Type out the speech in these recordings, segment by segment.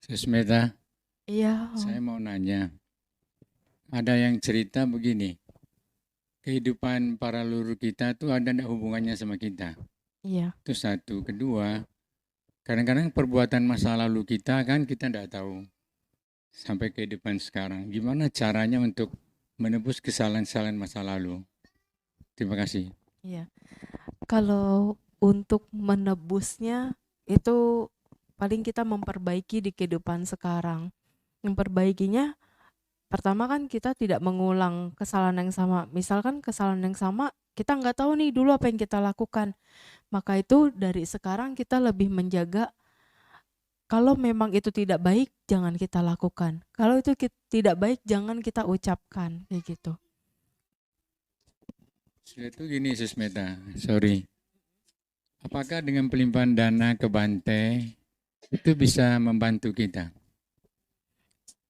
Susmita, Iya, saya mau nanya. Ada yang cerita begini, kehidupan para leluhur kita tuh ada enggak hubungannya sama kita? iya, Itu satu. Kedua, kadang-kadang perbuatan masa lalu kita kan kita enggak tahu sampai kehidupan sekarang. Gimana caranya untuk menebus kesalahan-kesalahan masa lalu? Terima kasih. iya. Kalau untuk menebusnya itu paling kita memperbaiki di kehidupan sekarang. Memperbaikinya pertama kan kita tidak mengulang kesalahan yang sama. Misalkan kesalahan yang sama kita nggak tahu nih dulu apa yang kita lakukan. Maka itu dari sekarang kita lebih menjaga kalau memang itu tidak baik jangan kita lakukan. Kalau itu tidak baik jangan kita ucapkan kayak gitu. Sudah itu gini Susmita, sorry. Apakah dengan pelimpahan dana ke Bante itu bisa membantu kita?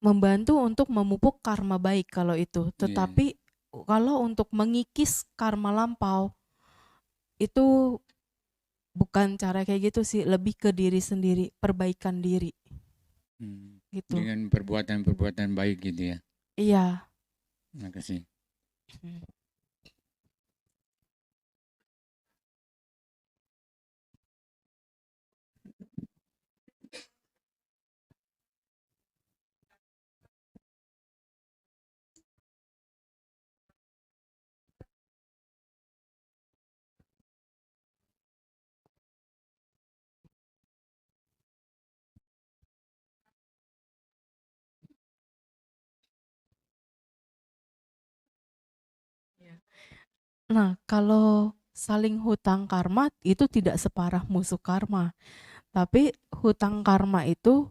Membantu untuk memupuk karma baik kalau itu. Iya. Tetapi kalau untuk mengikis karma lampau itu bukan cara kayak gitu sih, lebih ke diri sendiri, perbaikan diri gitu. Dengan perbuatan-perbuatan baik gitu ya. Iya. Terima kasih. Hmm. Nah, kalau saling hutang karma itu tidak separah musuh karma. Tapi hutang karma itu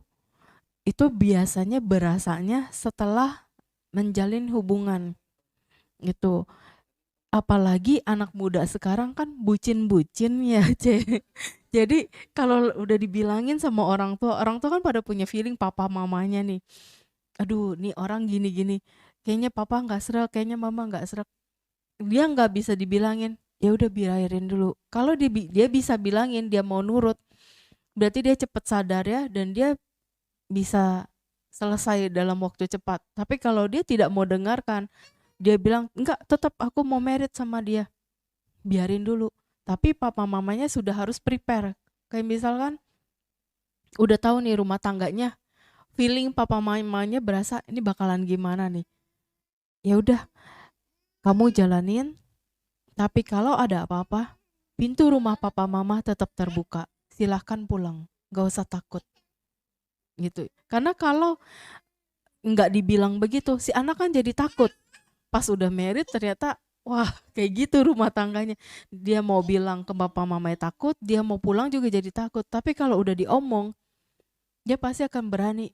biasanya berasanya setelah menjalin hubungan gitu. Apalagi anak muda sekarang kan bucin-bucin ya, Jadi kalau udah dibilangin sama orang tua kan pada punya feeling papa mamanya nih. Aduh, nih orang gini-gini. Kayaknya papa nggak serak, kayaknya mama nggak serak. Dia nggak bisa dibilangin. Ya udah biarin dulu. Kalau dia bisa bilangin dia mau nurut, berarti dia cepet sadar ya dan dia bisa selesai dalam waktu cepat. Tapi kalau dia tidak mau dengarkan, dia bilang, enggak, tetap aku mau merit sama dia. Biarin dulu. Tapi papa mamanya sudah harus prepare. Kayak misalkan udah tahu nih rumah tangganya, feeling papa mamanya berasa ini bakalan gimana nih. Ya udah, kamu jalanin, tapi kalau ada apa-apa, pintu rumah papa mama tetap terbuka. Silahkan pulang, gak usah takut gitu. Karena kalau nggak dibilang begitu, si anak kan jadi takut. Pas udah married ternyata wah kayak gitu rumah tangganya. Dia mau bilang ke bapak mamanya takut, dia mau pulang juga jadi takut. Tapi kalau udah diomong, dia pasti akan berani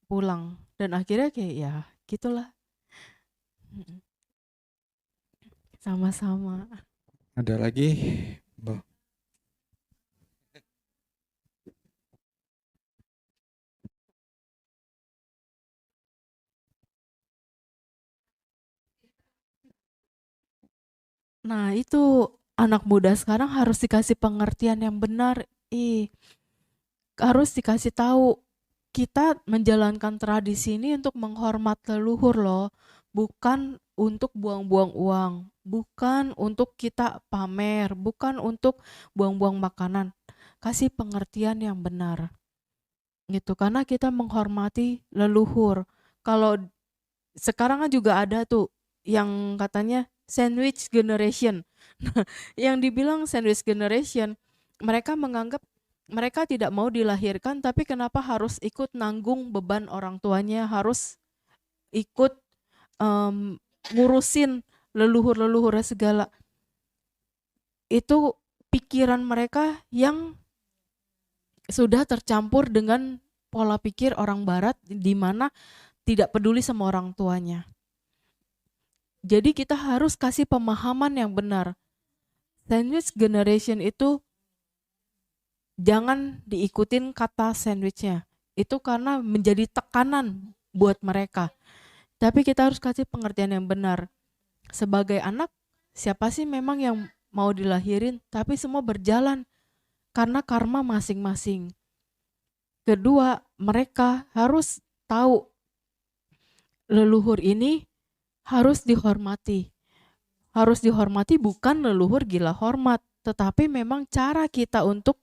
pulang. Dan akhirnya kayak ya gitulah. Sama-sama. Ada lagi? Bo. Nah itu anak muda sekarang harus dikasih pengertian yang benar. Harus dikasih tahu kita menjalankan tradisi ini untuk menghormat leluhur loh, bukan untuk buang-buang uang, bukan untuk kita pamer, bukan untuk buang-buang makanan. Kasih pengertian yang benar. Gitu, karena kita menghormati leluhur. Kalau sekarang kan juga ada tuh yang katanya sandwich generation. Yang dibilang sandwich generation, mereka menganggap mereka tidak mau dilahirkan tapi kenapa harus ikut nanggung beban orang tuanya, harus ikut em, ngurusin leluhur-leluhurnya segala. Itu pikiran mereka yang sudah tercampur dengan pola pikir orang barat di mana tidak peduli sama orang tuanya. Jadi kita harus kasih pemahaman yang benar. Sandwich generation itu jangan diikutin kata sandwichnya. Itu karena menjadi tekanan buat mereka. Tapi kita harus kasih pengertian yang benar. Sebagai anak, siapa sih memang yang mau dilahirin? Tapi semua berjalan karena karma masing-masing. Kedua, mereka harus tahu leluhur ini harus dihormati. Harus dihormati bukan leluhur gila hormat, tetapi memang cara kita untuk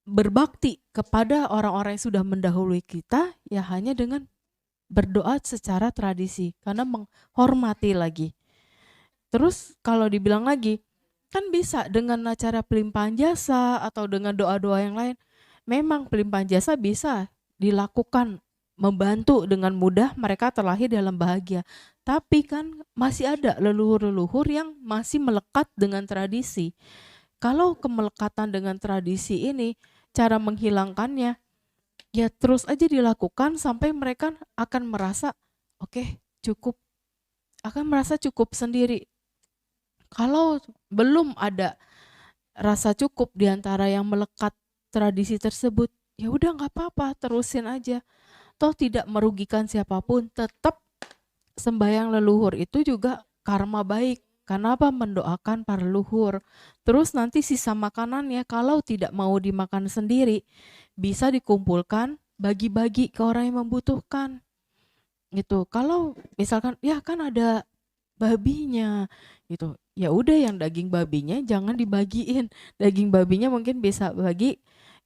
berbakti kepada orang-orang yang sudah mendahului kita ya hanya dengan berdoa secara tradisi karena menghormati lagi. Terus kalau dibilang lagi, kan bisa dengan acara pelimpahan jasa atau dengan doa-doa yang lain. Memang pelimpahan jasa bisa dilakukan membantu dengan mudah mereka terlahir dalam bahagia. Tapi kan masih ada leluhur-leluhur yang masih melekat dengan tradisi. Kalau kemelekatan dengan tradisi ini, cara menghilangkannya ya terus aja dilakukan sampai mereka akan merasa oke, cukup, akan merasa cukup sendiri. Kalau belum ada rasa cukup di antara yang melekat tradisi tersebut, ya udah nggak apa-apa, terusin aja. Toh tidak merugikan siapapun, tetap sembahyang leluhur itu juga karma baik. Karena apa? Mendoakan para leluhur. Terus nanti sisa makanannya kalau tidak mau dimakan sendiri, bisa dikumpulkan, bagi-bagi ke orang yang membutuhkan. Gitu. Kalau misalkan ya kan ada babinya gitu. Ya udah yang daging babinya jangan dibagiin. Daging babinya mungkin bisa bagi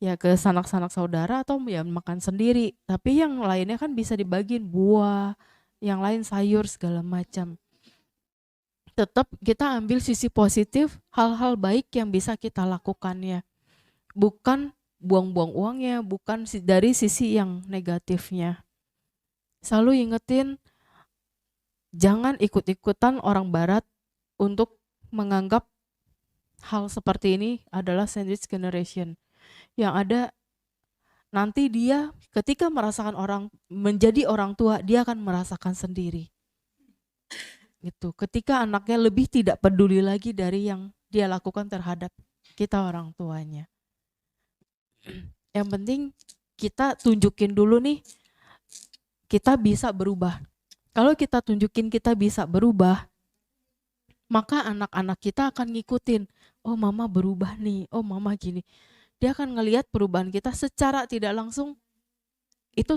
ya ke sanak-sanak saudara atau ya makan sendiri. Tapi yang lainnya kan bisa dibagiin buah, yang lain sayur segala macam. Tetap kita ambil sisi positif, hal-hal baik yang bisa kita lakukan ya. Bukan buang-buang uangnya, bukan dari sisi yang negatifnya. Selalu ingetin jangan ikut-ikutan orang barat untuk menganggap hal seperti ini adalah sandwich generation. Yang ada nanti dia ketika merasakan orang menjadi orang tua, dia akan merasakan sendiri. Gitu. Ketika anaknya lebih tidak peduli lagi dari yang dia lakukan terhadap kita orang tuanya. Yang penting kita tunjukin dulu nih kita bisa berubah. Kalau kita tunjukin kita bisa berubah, maka anak-anak kita akan ngikutin. Oh mama berubah nih, oh mama gini. Dia akan ngelihat perubahan kita secara tidak langsung itu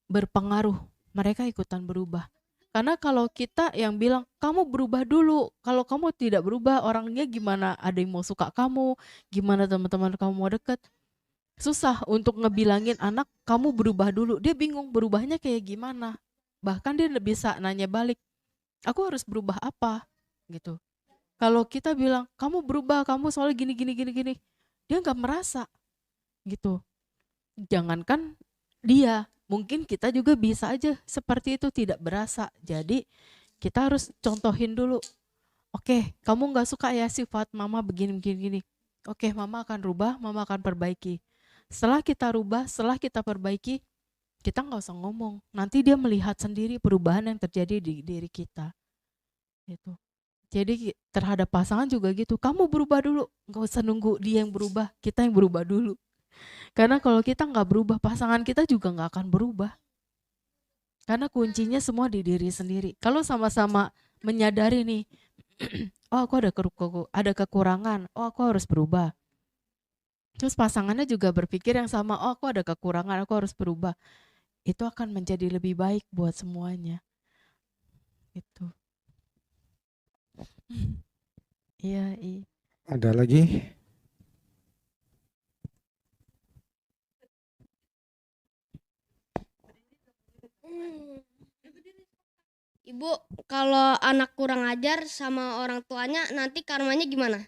berpengaruh. Mereka ikutan berubah. Karena kalau kita yang bilang, kamu berubah dulu. Kalau kamu tidak berubah, orangnya gimana? Ada yang mau suka kamu, gimana teman-teman kamu mau deket. Susah untuk ngebilangin anak, kamu berubah dulu. Dia bingung berubahnya kayak gimana. Bahkan dia bisa nanya balik, aku harus berubah apa? Gitu. Kalau kita bilang, kamu berubah, kamu soalnya gini, gini, gini, gini. Dia nggak merasa. Gitu. Jangankan dia, mungkin kita juga bisa aja seperti itu tidak berasa. Jadi kita harus contohin dulu. Oke, kamu nggak suka ya sifat mama begini begini gini. Oke, mama akan rubah, mama akan perbaiki. Setelah kita rubah, setelah kita perbaiki, kita nggak usah ngomong. Nanti dia melihat sendiri perubahan yang terjadi di diri kita. Gitu. Jadi terhadap pasangan juga gitu. Kamu berubah dulu, nggak usah nunggu dia yang berubah, kita yang berubah dulu. Karena kalau kita nggak berubah, pasangan kita juga nggak akan berubah. Karena kuncinya semua di diri sendiri. Kalau sama-sama menyadari nih, oh aku ada kekurangan, oh aku harus berubah. Terus pasangannya juga berpikir yang sama, oh aku ada kekurangan, aku harus berubah. Itu akan menjadi lebih baik buat semuanya. Gitu. Iya, iya. Ada lagi? Ibu, kalau anak kurang ajar sama orang tuanya nanti karmanya gimana?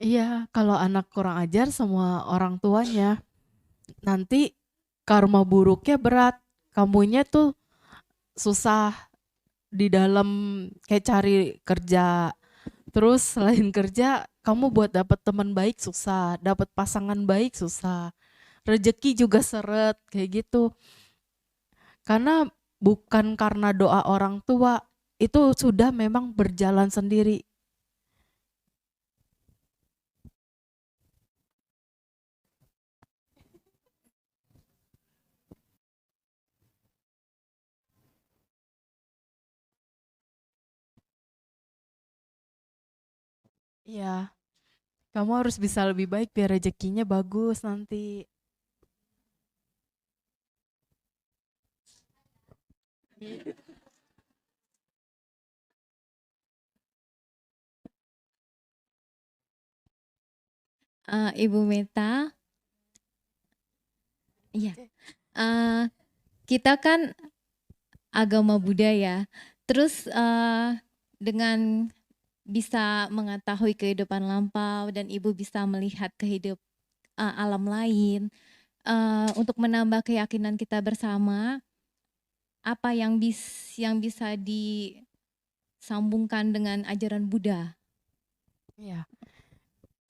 Iya, kalau anak kurang ajar sama orang tuanya, nanti karma buruknya berat. Kamunya tuh susah di dalam kayak cari kerja. Terus selain kerja, kamu buat dapat teman baik susah, dapat pasangan baik susah. Rezeki juga seret kayak gitu. Karena bukan karena doa orang tua, itu sudah memang berjalan sendiri. Ya, Kamu harus bisa lebih baik biar rezekinya bagus nanti. Ibu Meta, iya, kita kan agama Buddha ya, terus dengan bisa mengetahui kehidupan lampau dan Ibu bisa melihat alam lain, untuk menambah keyakinan kita bersama, apa yang bisa disambungkan dengan ajaran Buddha? Iya.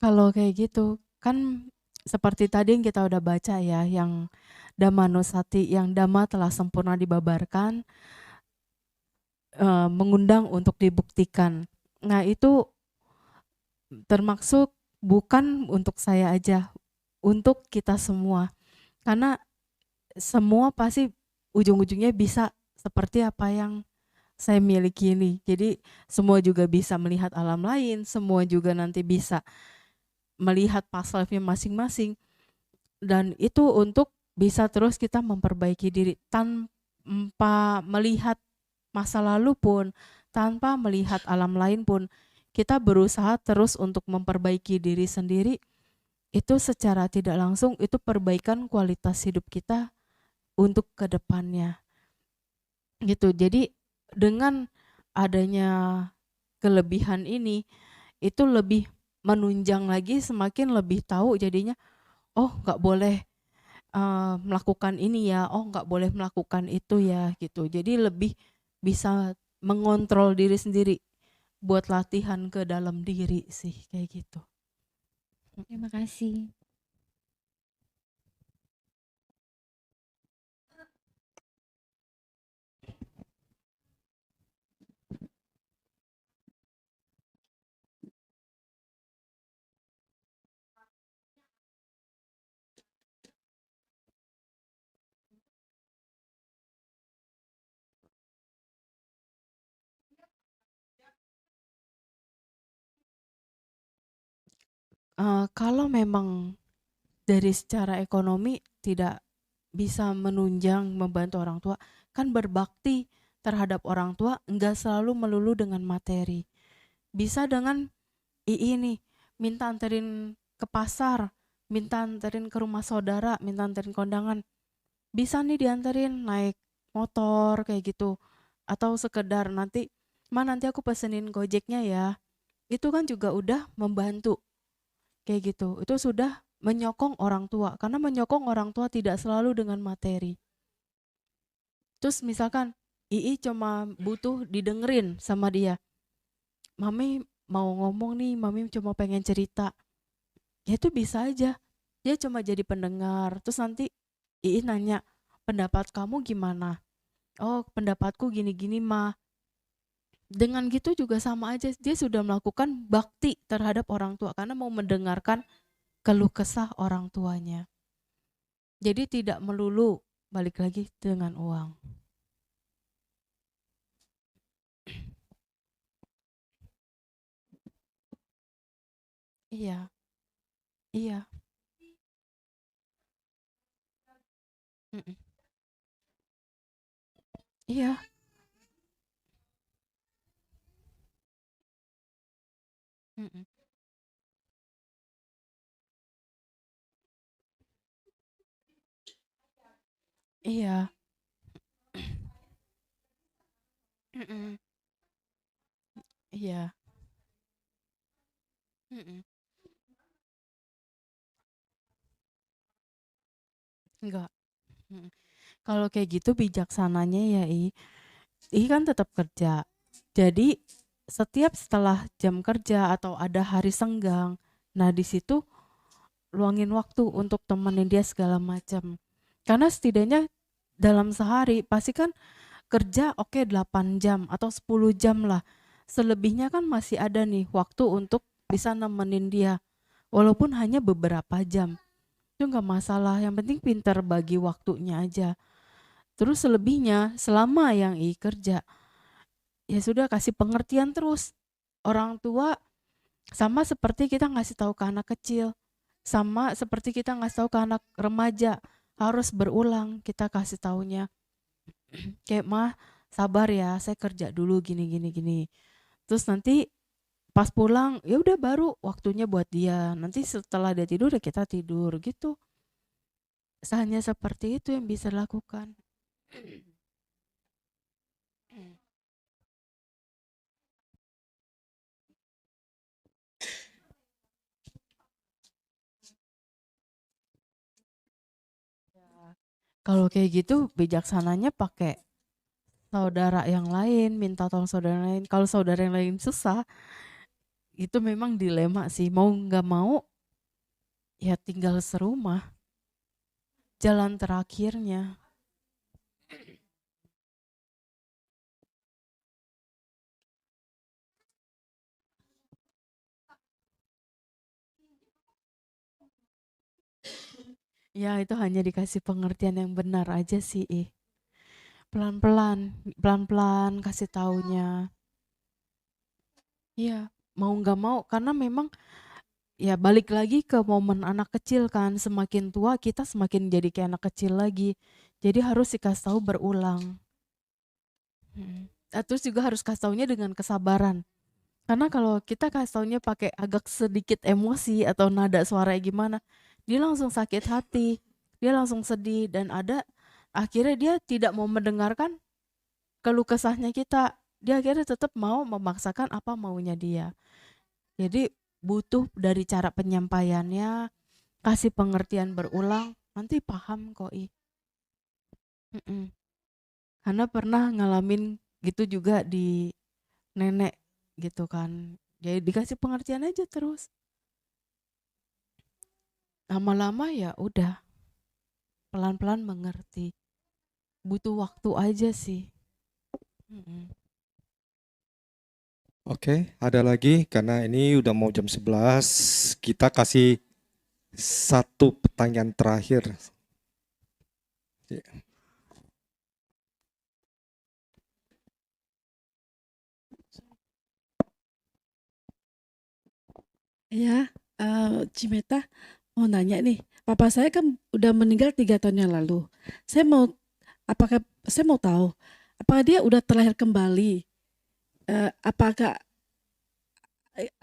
Kalau kayak gitu, kan seperti tadi yang kita udah baca ya, yang Dhammanussati, yang Dhamma telah sempurna dibabarkan, mengundang untuk dibuktikan. Nah itu termaksud bukan untuk saya aja, untuk kita semua. Karena semua pasti ujung-ujungnya bisa seperti apa yang saya miliki ini. Jadi semua juga bisa melihat alam lain, semua juga nanti bisa melihat past life-nya masing-masing, dan itu untuk bisa terus kita memperbaiki diri tanpa melihat masa lalu pun, tanpa melihat alam lain pun, kita berusaha terus untuk memperbaiki diri sendiri. Itu secara tidak langsung itu perbaikan kualitas hidup kita untuk kedepannya gitu. Jadi dengan adanya kelebihan ini, itu lebih menunjang lagi, semakin lebih tahu jadinya, oh nggak boleh melakukan ini ya, oh nggak boleh melakukan itu ya gitu. Jadi lebih bisa mengontrol diri sendiri buat latihan ke dalam diri sih kayak gitu. Terima kasih. Kalau memang dari secara ekonomi tidak bisa menunjang membantu orang tua, kan berbakti terhadap orang tua enggak selalu melulu dengan materi. Bisa dengan nih, minta anterin ke pasar, minta anterin ke rumah saudara, minta anterin kondangan. Bisa nih dianterin naik motor kayak gitu. Atau sekedar nanti, nanti aku pesenin Gojeknya ya. Itu kan juga udah membantu kayak gitu. Itu sudah menyokong orang tua, karena menyokong orang tua tidak selalu dengan materi. Terus misalkan cuma butuh didengerin sama dia. Mami mau ngomong nih, mami cuma pengen cerita. Ya itu bisa aja. Dia cuma jadi pendengar. Terus nanti nanya, pendapat kamu gimana? Oh, pendapatku gini-gini mah. Dengan gitu juga sama aja. Dia sudah melakukan bakti terhadap orang tua karena mau mendengarkan keluh kesah orang tuanya. Jadi tidak melulu balik lagi dengan uang. Iya, iya. Mm-mm. Iya, mm-mm. Iya, mm-mm. Iya, mm-mm. Enggak. Mm-mm. Kalau kayak gitu bijaksananya ya kan tetap kerja. Jadi setiap setelah jam kerja atau ada hari senggang, nah di situ luangin waktu untuk temenin dia segala macam. Karena setidaknya dalam sehari pasti kan kerja oke 8 jam atau 10 jam lah. Selebihnya kan masih ada nih waktu untuk bisa nemenin dia. Walaupun hanya beberapa jam. Itu nggak masalah, yang penting pintar bagi waktunya aja. Terus selebihnya selama yang kerja, ya sudah kasih pengertian terus. Orang tua Sama seperti kita ngasih tahu ke anak kecil, sama seperti kita ngasih tahu ke anak remaja, harus berulang kita kasih taunya. Kayak, "Mah, sabar ya, saya kerja dulu gini gini gini." Terus nanti pas pulang, ya udah baru waktunya buat dia. Nanti setelah dia tidur ya kita tidur gitu. Hanya seperti itu yang bisa dilakukan. Kalau kayak gitu bijaksananya pakai saudara yang lain, minta tolong saudara yang lain. Kalau saudara yang lain susah, itu memang dilema sih. Mau nggak mau ya tinggal serumah. Jalan terakhirnya. Ya itu hanya dikasih pengertian yang benar aja sih. Pelan-pelan, pelan-pelan kasih taunya. Iya, mau nggak mau karena memang ya balik lagi ke momen anak kecil kan, semakin tua kita semakin jadi kayak anak kecil lagi. Jadi harus dikasih tahu berulang. Terus juga harus kasih taunya dengan kesabaran. Karena kalau kita kasih taunya pakai agak sedikit emosi atau nada suara gimana, dia langsung sakit hati, dia langsung sedih dan akhirnya dia tidak mau mendengarkan keluh kesahnya kita. Dia akhirnya tetap mau memaksakan apa maunya dia. Jadi butuh dari cara penyampaiannya, kasih pengertian berulang, nanti paham kok. Karena pernah ngalamin gitu juga di nenek gitu kan. Jadi dikasih pengertian aja terus. Lama-lama ya udah pelan-pelan mengerti. Butuh waktu aja sih. Oke, ada lagi karena ini udah mau jam 11, kita kasih satu pertanyaan terakhir. Ya, Cimeta mau nanya nih, papa saya kan udah meninggal 3 tahun yang lalu. Saya mau tahu, apakah dia udah terlahir kembali? Apakah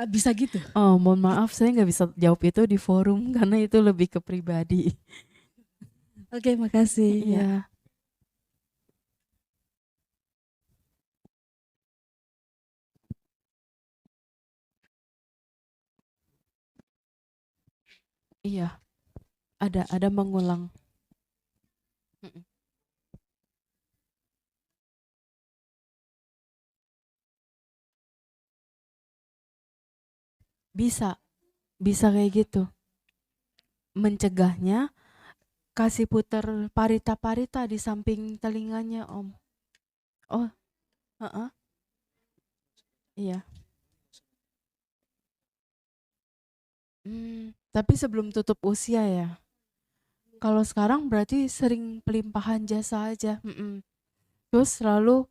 bisa gitu? Oh, mohon maaf saya nggak bisa jawab itu di forum karena itu lebih ke pribadi. Oke, makasih. Ya. Iya. Iya. Ada mengulang. Bisa kayak gitu. Mencegahnya kasih puter parita-parita di samping telinganya, Om. Oh, iya. Tapi sebelum tutup usia ya. Kalau sekarang berarti sering pelimpahan jasa aja. Terus selalu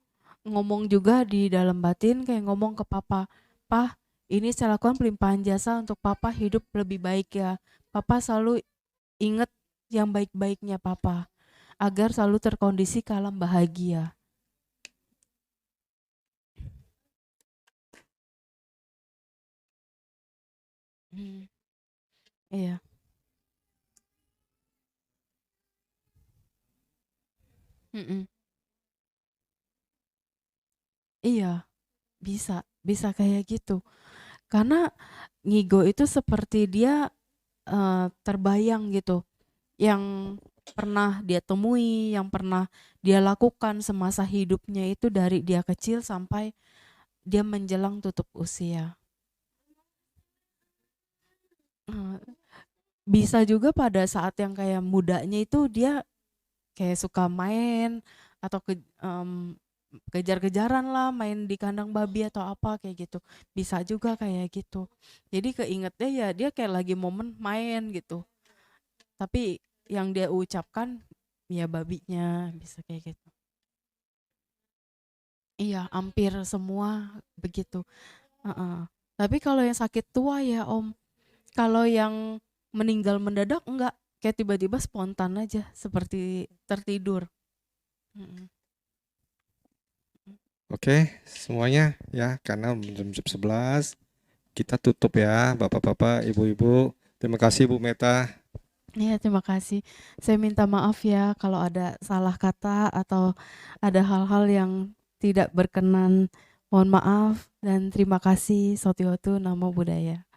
ngomong juga di dalam batin kayak ngomong ke papa, "Pah, ini saya lakukan pelimpahan jasa untuk papa hidup lebih baik ya. Papa selalu ingat yang baik-baiknya papa agar selalu terkondisi ke alam bahagia." Iya. Iya, bisa kayak gitu. Karena ngigo itu seperti dia terbayang gitu, yang pernah dia temui, yang pernah dia lakukan semasa hidupnya itu dari dia kecil sampai dia menjelang tutup usia. Bisa juga pada saat yang kayak mudanya itu dia kayak suka main atau kejar-kejaran lah, main di kandang babi atau apa kayak gitu. Bisa juga kayak gitu. Jadi keingetnya ya dia kayak lagi momen main gitu. Tapi yang dia ucapkan ya babinya, bisa kayak gitu. Iya, hampir semua begitu. Tapi kalau yang sakit tua ya Om, kalau yang meninggal mendadak enggak, kayak tiba-tiba spontan aja seperti tertidur. Mm-mm. Oke, semuanya ya, karena jam 11 kita tutup ya, Bapak-bapak, Ibu-ibu. Terima kasih Bu Meta. Iya, terima kasih. Saya minta maaf ya kalau ada salah kata atau ada hal-hal yang tidak berkenan. Mohon maaf dan terima kasih. Sotiotu Namo Buddhaya.